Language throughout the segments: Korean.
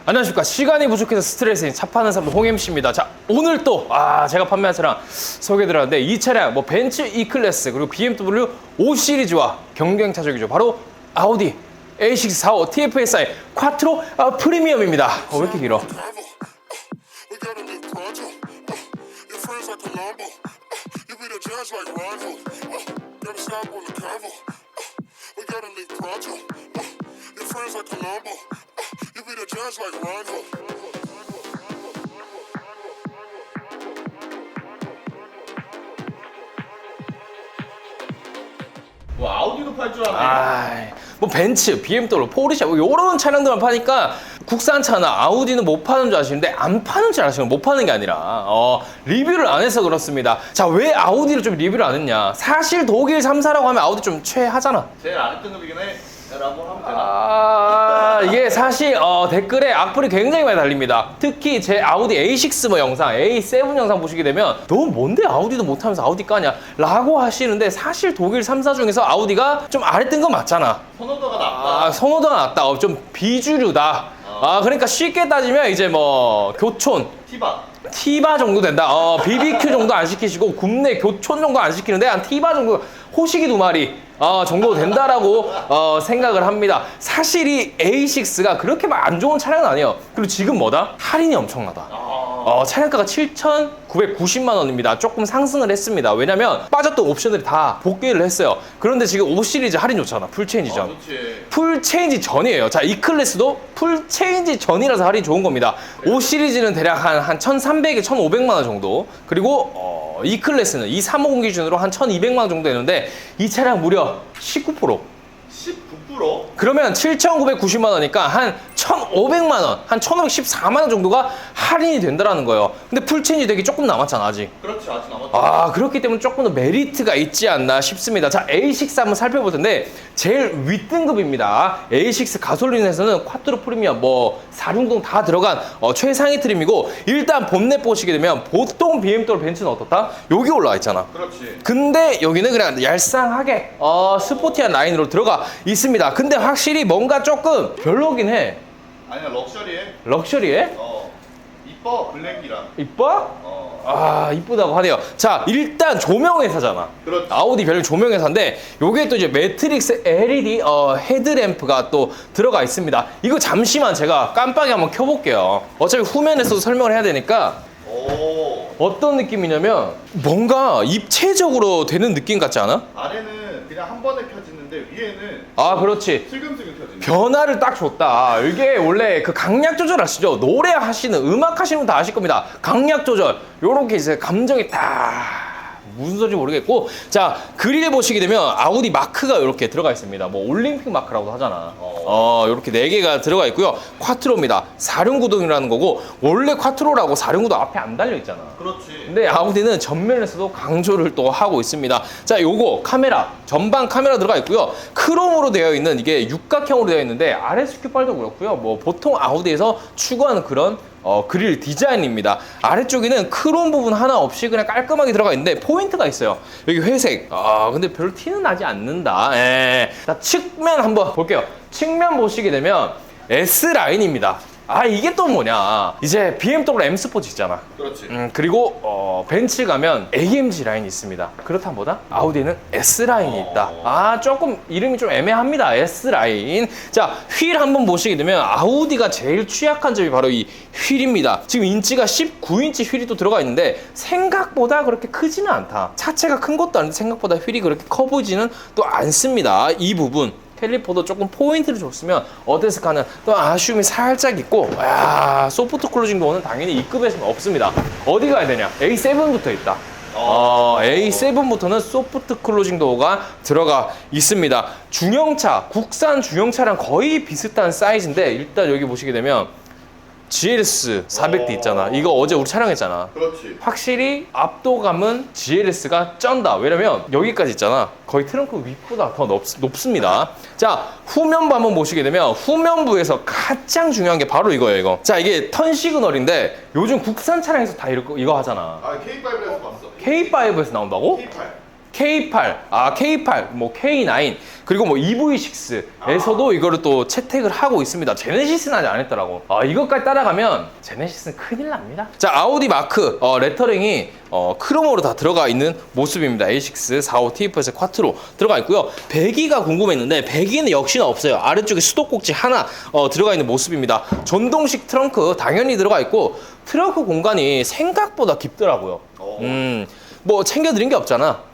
안녕하십니까. 시간이 부족해서 스트레스인 차 파는 사람 홍MC입니다. 자, 오늘 또 제가 판매한 차량 소개해드렸는데 이 차량 뭐 벤츠 E클래스 그리고 BMW 5 시리즈와 경쟁 차종이죠. 바로 아우디 A6 45 TFSI 콰트로 프리미엄입니다. 왜 이렇게 길어? 뭐 아우디도 팔 줄 아네. 뭐 벤츠, BMW, 포르쉐 뭐 이런 차량들만 파니까 국산차나 아우디는 못 파는 줄 아시는데 안 파는 줄 아시는 못 파는 게 아니라 리뷰를 안 해서 그렇습니다. 자, 왜 아우디를 좀 리뷰를 안 했냐? 사실 독일 3사라고 하면 아우디 좀 최하잖아. 제일 아랫등급이긴 해. 라고 하면 되나? 이게 사실 댓글에 악플이 굉장히 많이 달립니다. 특히 제 아우디 A6 뭐 영상, A7 영상 보시게 되면 너 뭔데 아우디도 못하면서 아우디 까냐? 라고 하시는데 사실 독일 3사 중에서 아우디가 좀 아랫등급 맞잖아. 선호도가 낮다. 선호도가 낮다. 좀 비주류다. 그러니까 쉽게 따지면 이제 뭐 교촌 티바 정도 된다. BBQ 정도 안 시키시고 굽네 교촌 정도 안 시키는데 한 티바 정도 호식이 2마리 정도 된다라고 생각을 합니다. 사실 이 A6가 그렇게 막 안 좋은 차량은 아니에요. 그리고 지금 뭐다? 할인이 엄청나다. 차량가가 7,990만 원입니다. 조금 상승을 했습니다. 왜냐면 빠졌던 옵션들이 다 복귀를 했어요. 그런데 지금 5 시리즈 할인 좋잖아. 풀체인지 전. 풀체인지 전이에요. 자, 이 클래스도 풀체인지 전이라서 할인 좋은 겁니다. 5 시리즈는 대략 한 1,300에 1,500만 원 정도. 그리고 이 클래스는 이 350 기준으로 한 1,200만 원 정도 되는데 이 차량 무려 19%. 19%? 그러면 7,990만 원이니까 한 1,500만 원, 한 1,514만 원 정도가 할인이 된다라는 거예요. 근데 풀체인지 되기 조금 남았잖아, 아직. 그렇지, 아직 남았죠. 그렇기 때문에 조금 더 메리트가 있지 않나 싶습니다. 자, A6 한번 살펴볼 텐데 제일 윗등급입니다. A6 가솔린에서는 콰트로 프리미엄, 뭐 4륜동 다 들어간 최상위 트림이고, 일단 본넷 보시게 되면 보통 BMW 벤츠는 어떻다? 여기 올라와 있잖아. 그렇지. 근데 여기는 그냥 얄쌍하게 스포티한 라인으로 들어가 있습니다. 근데 확실히 뭔가 조금 별로긴 해. 아니야, 럭셔리해. 럭셔리해? 이뻐, 블랙이랑. 이뻐? 이쁘다고 하네요. 자, 일단 조명회사잖아. 그렇지. 아우디 별명 조명회사인데 요게 또 이제 매트릭스 LED 헤드램프가 또 들어가 있습니다. 이거 잠시만 제가 깜빡이 한번 켜볼게요. 어차피 후면에서도 설명을 해야 되니까. 어떤 느낌이냐면 뭔가 입체적으로 되는 느낌 같지 않아? 아래는 그냥 한 번에 켜지는데 위에는 그렇지. 슬금슬금 켜지는. 변화를 딱 줬다. 이게 원래 그 강약 조절 아시죠? 노래 하시는, 음악 하시는 분 다 아실 겁니다. 강약 조절. 요렇게 이제 감정이 딱 무슨 소리인지 모르겠고, 자, 그릴 보시게 되면 아우디 마크가 이렇게 들어가 있습니다. 뭐 올림픽 마크라고 하잖아. 이렇게 4개가 들어가 있고요. 콰트로입니다. 4륜구동이라는 거고, 원래 콰트로라고 4륜구동 앞에 안 달려 있잖아. 그렇지. 근데 아우디는 전면에서도 강조를 또 하고 있습니다. 자, 요거 카메라, 전방 카메라 들어가 있고요. 크롬으로 되어 있는, 이게 육각형으로 되어 있는데 RSQ8도 그렇고요. 뭐 보통 아우디에서 추구하는 그런 그릴 디자인입니다. 아래쪽에는 크롬 부분 하나 없이 그냥 깔끔하게 들어가 있는데 포인트가 있어요. 여기 회색. 근데 별로 티는 나지 않는다. 자, 측면 한번 볼게요. 측면 보시게 되면 S라인입니다. 이게 또 뭐냐. 이제 BMW M 스포츠 있잖아. 그렇지. 그리고 벤츠 가면 AMG 라인이 있습니다. 그렇다면 뭐다? 아우디는 S 라인이 있다. 조금 이름이 좀 애매합니다. S 라인. 자, 휠 한번 보시게 되면 아우디가 제일 취약한 점이 바로 이 휠입니다. 지금 인치가 19인치 휠이 또 들어가 있는데 생각보다 그렇게 크지는 않다. 차체가 큰 것도 아닌데 생각보다 휠이 그렇게 커 보이지는 또 않습니다. 이 부분. 캘리퍼도 조금 포인트를 줬으면 어땠을까 하는 또 아쉬움이 살짝 있고, 소프트 클로징 도어는 당연히 이 급에서는 없습니다. 어디 가야 되냐? A7부터 있다. A7부터는 소프트 클로징 도어가 들어가 있습니다. 중형차, 국산 중형차랑 거의 비슷한 사이즈인데 일단 여기 보시게 되면 GLS 400D 있잖아. 이거 어제 우리 촬영했잖아. 그렇지. 확실히 압도감은 GLS가 쩐다. 왜냐면 여기까지 있잖아. 거의 트렁크 윗보다 더 높습니다. 자, 후면부 한번 보시게 되면 후면부에서 가장 중요한 게 바로 이거예요. 이거. 자, 이게 턴 시그널인데 요즘 국산 차량에서 다 이거 하잖아. K5에서 봤어. K5에서 나온다고? K8. K8, K8, 뭐 K9, 그리고 뭐 EV6에서도 이거를 또 채택을 하고 있습니다. 제네시스는 아직 안 했더라고. 이것까지 따라가면 제네시스는 큰일 납니다. 자, 아우디 마크 레터링이 크롬으로 다 들어가 있는 모습입니다. A6, 45, TFS 쿼트로 들어가 있고요. 배기가 궁금했는데 배기는 역시나 없어요. 아래쪽에 수도꼭지 하나 들어가 있는 모습입니다. 전동식 트렁크 당연히 들어가 있고 트렁크 공간이 생각보다 깊더라고요. 뭐 챙겨드린 게 없잖아.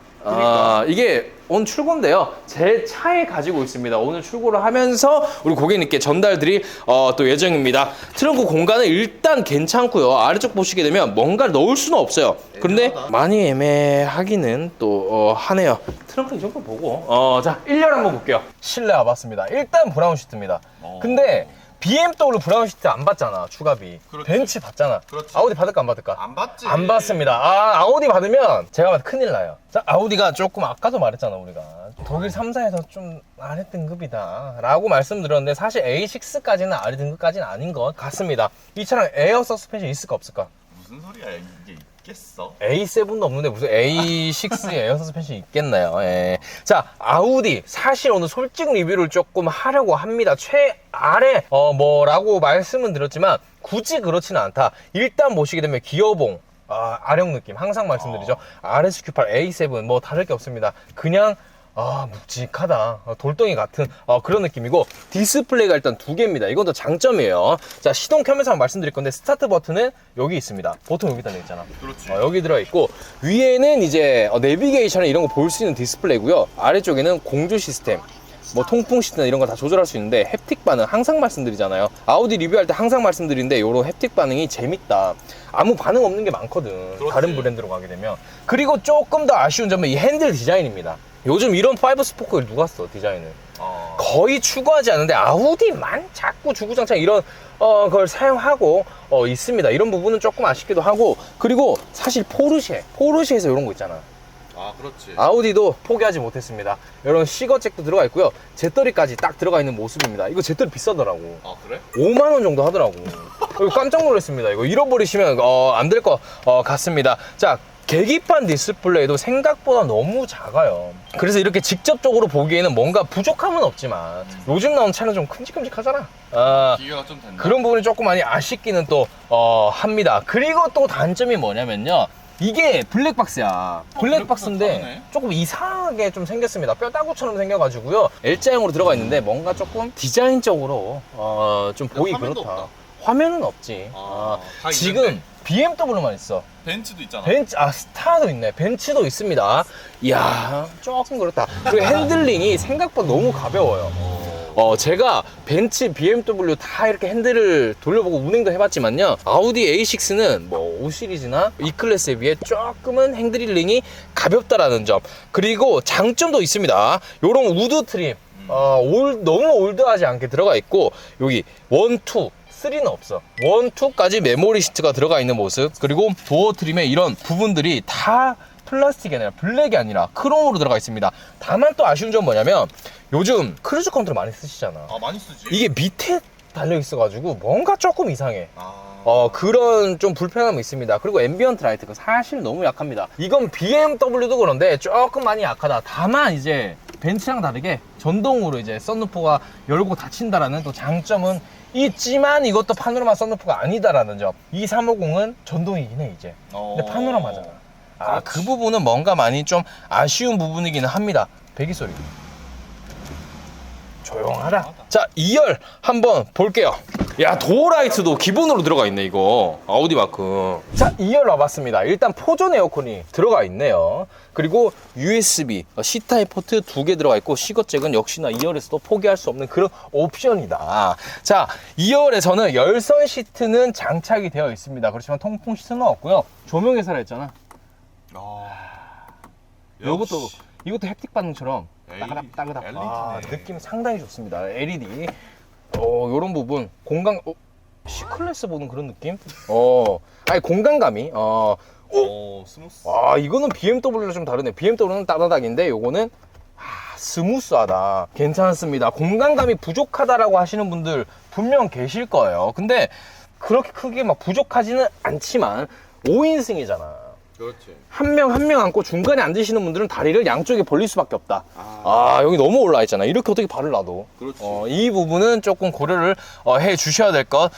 이게 오늘 출고인데요. 제 차에 가지고 있습니다. 오늘 출고를 하면서 우리 고객님께 전달드릴 또 예정입니다. 트렁크 공간은 일단 괜찮고요. 아래쪽 보시게 되면 뭔가를 넣을 수는 없어요. 그런데 많이 애매하기는 또 하네요. 트렁크 이 정도 보고 자 1열 한번 볼게요. 실내 와봤습니다. 일단 브라운 시트입니다. 근데 BMW 브라운 시트 안 받잖아, 추가비. 그렇지. 벤츠 받잖아. 그렇지. 아우디 받을까 안 받을까? 안 받지. 안 받습니다. 아우디 받으면 제가 봐도 큰일 나요. 자, 아우디가 조금 아까도 말했잖아, 우리가. 독일 3사에서 좀 아래 등급이다 라고 말씀드렸는데 사실 A6까지는 아래 등급까지는 아닌 것 같습니다. 이 차량 에어 서스펜션 있을까 없을까? 무슨 소리야 이게 있겠어? A7도 없는데 무슨 A6에 에어 서스펜션이 있겠나요? 예. 자, 아우디 사실 오늘 솔직 리뷰를 조금 하려고 합니다. 최아래 뭐라고 말씀은 드렸지만 굳이 그렇지는 않다. 일단 보시게 되면 기어봉 아령 느낌 항상 말씀드리죠. RSQ8 A7 뭐 다를 게 없습니다. 그냥 묵직하다. 돌덩이 같은 그런 느낌이고 디스플레이가 일단 두 개입니다. 이건 더 장점이에요. 자, 시동 켜면서 한번 말씀드릴 건데 스타트 버튼은 여기 있습니다. 보통 여기 달려있잖아. 그렇지. 여기 들어있고 위에는 이제 내비게이션이나 이런 거 볼 수 있는 디스플레이고요. 아래쪽에는 공조 시스템 뭐 통풍 시트나 이런 거 다 조절할 수 있는데 햅틱 반응 항상 말씀드리잖아요. 아우디 리뷰할 때 항상 말씀드리는데 요런 햅틱 반응이 재밌다. 아무 반응 없는 게 많거든. 그렇지. 다른 브랜드로 가게 되면. 그리고 조금 더 아쉬운 점은 이 핸들 디자인입니다. 요즘 이런 5 스포크를 누가 써, 디자인을. 거의 추구하지 않는데 아우디만 자꾸 주구장창 이런 걸 사용하고 있습니다. 이런 부분은 조금 아쉽기도 하고 그리고 사실 포르쉐에서 이런 거 있잖아. 그렇지. 아우디도 포기하지 못했습니다. 이런 시거잭도 들어가 있고요. 제떨이까지 딱 들어가 있는 모습입니다. 이거 제떨이 비싸더라고. 그래? 5만 원 정도 하더라고. 이거 깜짝 놀랐습니다. 이거 잃어버리시면 안 될 것 같습니다. 자, 계기판 디스플레이도 생각보다 너무 작아요. 그래서 이렇게 직접적으로 보기에는 뭔가 부족함은 없지만 요즘 나온 차는 좀 큼직큼직하잖아. 기계가 좀 된다. 그런 부분이 조금 많이 아쉽기는 또 합니다. 그리고 또 단점이 뭐냐면요. 이게 블랙박스야. 블랙박스인데 다르네. 조금 이상하게 좀 생겼습니다. 뼈다구처럼 생겨가지고요. L자형으로 들어가 있는데 뭔가 조금 디자인적으로 좀 보기 화면도 그렇다. 없다. 화면은 없지. 다 지금 있는데. BMW만 있어. 벤츠도 있잖아. 스타도 있네. 벤츠도 있습니다. 이야, 조금 그렇다. 그리고 핸들링이 생각보다 너무 가벼워요. 제가 벤츠, BMW 다 이렇게 핸들을 돌려보고 운행도 해봤지만요. 아우디 A6는 뭐 5 시리즈나 E 클래스에 비해 조금은 핸들링이 가볍다라는 점. 그리고 장점도 있습니다. 요런 우드 트림. 너무 올드하지 않게 들어가 있고 여기 1, 2, 3는 없어. 1, 2까지 메모리 시트가 들어가 있는 모습. 그리고 도어 트림의 이런 부분들이 다 플라스틱이 아니라 블랙이 아니라 크롬으로 들어가 있습니다. 다만 또 아쉬운 점은 뭐냐면 요즘 크루즈 컨트롤 많이 쓰시잖아. 많이 쓰지. 이게 밑에 달려 있어가지고 뭔가 조금 이상해. 그런 좀 불편함이 있습니다. 그리고 앰비언트 라이트가 사실 너무 약합니다. 이건 BMW도 그런데 조금 많이 약하다. 다만 이제 벤츠랑 다르게 전동으로 이제 썬루프가 열고 닫힌다라는 또 장점은 있지만 이것도 파노라마 썬루프가 아니다라는 점. 이 350은 전동이긴 해 이제. 근데 파노라마잖아. 그 부분은 뭔가 많이 좀 아쉬운 부분이기는 합니다. 배기 소리 조용하다. 자, 2열 한번 볼게요. 야, 도어 라이트도 기본으로 들어가 있네 이거. 아우디 마크. 자, 2열 와봤습니다. 일단 포존 에어컨이 들어가 있네요. 그리고 USB C타입 포트 2개 들어가 있고 시거잭은 역시나 2열에서도 포기할 수 없는 그런 옵션이다. 자, 2열에서는 열선 시트는 장착이 되어 있습니다. 그렇지만 통풍 시트는 없고요. 조명 회사라 했잖아. 이것도 햅틱 반응처럼 따그닥따그닥. 느낌 상당히 좋습니다. LED. 요런 부분 공간 C클래스 보는 그런 느낌? 아니 공간감이 스무스. 이거는 BMW랑 좀 다르네. BMW는 따다닥인데 요거는 스무스하다. 괜찮습니다. 공간감이 부족하다라고 하시는 분들 분명 계실 거예요. 근데 그렇게 크게 막 부족하지는 않지만 5인승이잖아. 그렇지. 한 명 한 명 앉고 중간에 앉으시는 분들은 다리를 양쪽에 벌릴 수밖에 없다. 여기 너무 올라와 있잖아. 이렇게 어떻게 발을 놔둬? 그렇지. 이 부분은 조금 고려를 해 주셔야 될 것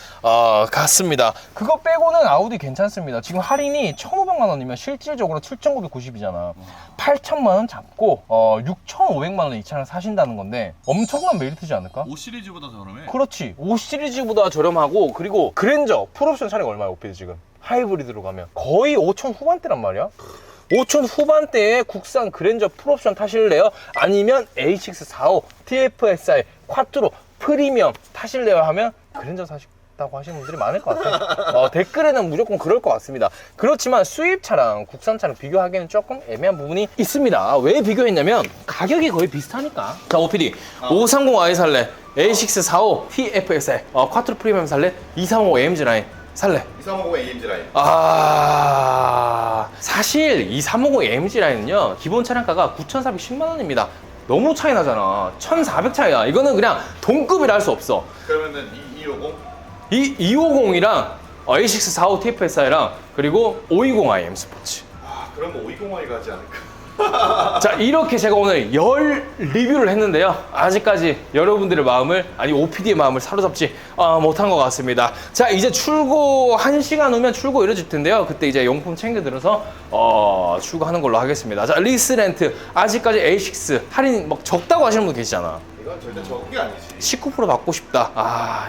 같습니다. 그거 빼고는 아우디 괜찮습니다. 지금 할인이 1,500만 원이면 실질적으로 7,990이잖아. 8,000만 원 잡고 6,500만 원에 이 차를 사신다는 건데 엄청난 메리트지 않을까? 5 시리즈보다 저렴해. 그렇지. 5 시리즈보다 저렴하고, 그리고 그랜저 풀옵션 차량이 얼마야, 오피드 지금? 하이브리드로 가면 거의 5천 후반대란 말이야. 5천 후반대에 국산 그랜저 풀옵션 타실래요? 아니면 A645 TFSI 콰트로 프리미엄 타실래요? 하면 그랜저 사시다고 하시는 분들이 많을 것 같아. 댓글에는 무조건 그럴 것 같습니다. 그렇지만 수입 차랑 국산 차랑 비교하기에는 조금 애매한 부분이 있습니다. 왜 비교했냐면 가격이 거의 비슷하니까. 자, OPD 530i 살래? A645 TFSI 콰트로 프리미엄 살래? 235 AMG 라인 살래? 2350 AMG 라인. 사실 2350 AMG 라인은요, 기본 차량가가 9,410만 원입니다. 너무 차이 나잖아. 1,400 차이야. 이거는 그냥 동급이라 할 수 없어. 그러면은 2250? 이 250이랑 A645 TFSI랑 그리고 520i M 스포츠. 그럼 520i 가지 않을까? 자, 이렇게 제가 오늘 10리뷰를 했는데요. 아직까지 여러분들의 마음을, 아니 OPD의 마음을 사로잡지 못한 것 같습니다. 자, 이제 출고 1시간 후면 출고 이루어질 텐데요. 그때 이제 용품 챙겨들어서 출고하는 걸로 하겠습니다. 자, 리스렌트 아직까지 A6 할인 막 적다고 하시는 분 계시잖아. 이건 절대 적은 게 아니지. 19% 받고 싶다.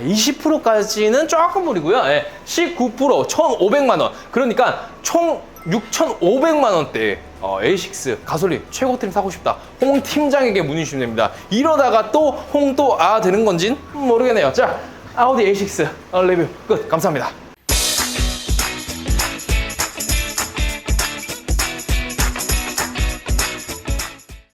20%까지는 조금 무리고요. 19% 1,500만 원. 그러니까 총 6,500만 원대 A6 가솔린 최고 트림 사고 싶다. 홍 팀장에게 문의 주시면 됩니다. 이러다가 또 홍 또 되는 건진 모르겠네요. 자, 아우디 A6 리뷰 끝. 감사합니다.